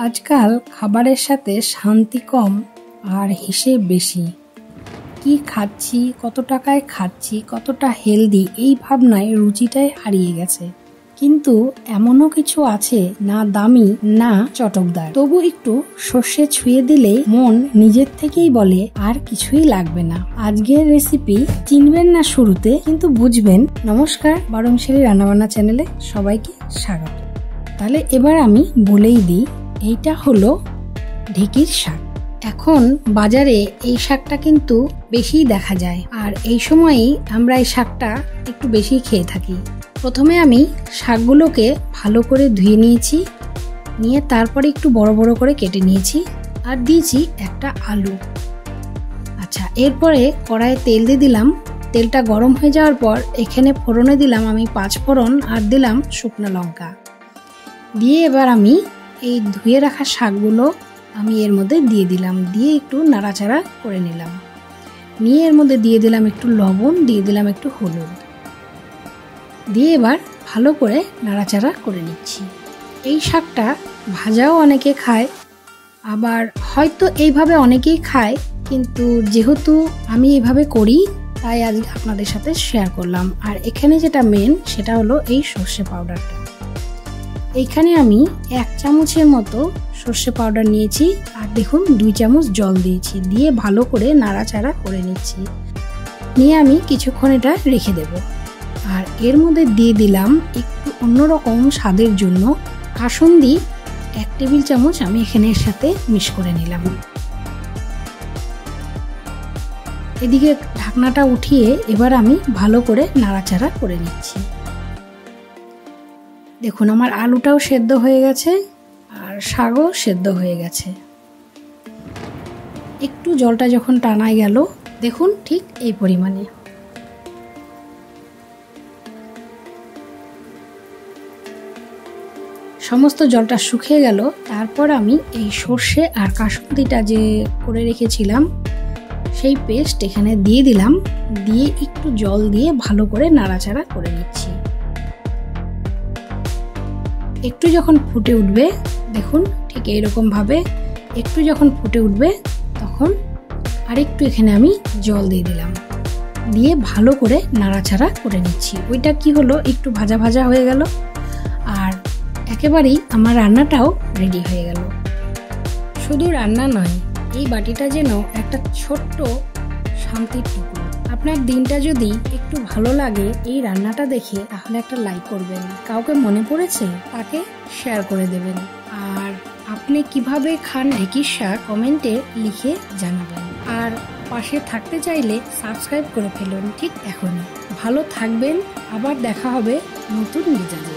আজকাল খাবারের সাথে শান্তি কম আর হিসেব বেশি। কি খাচ্ছি, কত টাকায় খাচ্ছি, কতটা হেলদি, এই ভাবনায় রুচিটাই হারিয়ে গেছে। কিন্তু এমনও কিছু আছে না দামি না চটকদার, তবু একটু সর্ষে ছুঁয়ে দিলে মন নিজের থেকেই বলে আর কিছুই লাগবে না। আজকের রেসিপি চিনবেন না শুরুতে, কিন্তু বুঝবেন। নমস্কার, বারংশালী রান্নাবান্না চ্যানেলে সবাইকে স্বাগত। তাহলে এবার আমি বলেই দিই, এইটা হলো ঢেঁকির শাক। এখন বাজারে এই শাকটা কিন্তু বেশি দেখা যায়, আর এই সময়েই আমরা এই শাকটা একটু বেশি খেয়ে থাকি। প্রথমে আমি শাকগুলোকে ভালো করে ধুয়ে নিয়েছি, নিয়ে তারপরে একটু বড় বড় করে কেটে নিয়েছি, আর দিয়েছি একটা আলু। আচ্ছা, এরপরে কড়াইয়ে তেল দিয়ে দিলাম। তেলটা গরম হয়ে যাওয়ার পর এখানে ফোড়নে দিলাম আমি 5 ফোড়ন, আর দিলাম শুকনো লঙ্কা দিয়ে এবার আমি এই ধুয়ে রাখা শাকগুলো আমি এর মধ্যে দিয়ে দিলাম, দিয়ে একটু নাড়াচাড়া করে নিলাম। নিয়ে এর মধ্যে দিয়ে দিলাম একটু লবণ, দিয়ে দিলাম একটু হলুদ, দিয়ে এবার ভালো করে নাড়াচাড়া করে নিচ্ছি। এই শাকটা ভাজাও অনেকে খায়, আবার হয়তো এইভাবে অনেকেই খায়, কিন্তু যেহেতু আমি এইভাবে করি তাই আজকে আপনাদের সাথে শেয়ার করলাম। আর এখানে যেটা মেন সেটা হলো এই সর্ষে পাউডারটা। এইখানে আমি 1 চামচের মতো সর্ষে পাউডার নিয়েছি, আর দেখুন 2 চামচ জল দিয়েছি, দিয়ে ভালো করে নাড়াচাড়া করে নিচ্ছি। নিয়ে আমি কিছুক্ষণ এটা রেখে দেব। আর এর মধ্যে দিয়ে দিলাম একটু অন্যরকম স্বাদের জন্য কাসুন্দি 1 টেবিল চামচ আমি এখানে এর সাথে মিক্স করে নিলাম। এদিকে ঢাকনাটা উঠিয়ে এবার আমি ভালো করে নাড়াচাড়া করে নিচ্ছি। দেখুন আমার আলুটাও সেদ্ধ হয়ে গেছে, আর শাকও সেদ্ধ হয়ে গেছে। একটু জলটা যখন টানায় গেল, দেখুন ঠিক এই পরিমাণে। সমস্ত জলটা শুকিয়ে গেল, তারপর আমি এই সর্ষে আর কাসুন্দিটা যে করে রেখেছিলাম সেই পেস্ট এখানে দিয়ে দিলাম, দিয়ে একটু জল দিয়ে ভালো করে নাড়াচাড়া করে নিচ্ছি। একটু যখন ফুটে উঠবে, দেখুন ঠিক এইরকম ভাবে একটু যখন ফুটে উঠবে তখন আরেকটু এখানে আমি জল দিয়ে দিলাম, দিয়ে ভালো করে নাড়াচাড়া করে নিচ্ছি। ওইটা কি হলো, একটু ভাজা ভাজা হয়ে গেল, আর একেবারেই আমার রান্নাটাও রেডি হয়ে গেল। শুধু রান্না নয়, এই বাটিটা যেন একটা ছোট্ট শান্তির টুকরো। আপনার দিনটা যদি একটু ভালো লাগে এই রান্নাটা দেখে, তাহলে একটা লাইক করবেন। কাউকে মনে পড়েছে তাকে শেয়ার করে দেবেন। আর আপনি কিভাবে খান ঢেঁকির শাক কমেন্টে লিখে জানাবেন। আর পাশে থাকতে চাইলে সাবস্ক্রাইব করে ফেলুন ঠিক এখনই। ভালো থাকবেন, আবার দেখা হবে নতুন মেজাজে।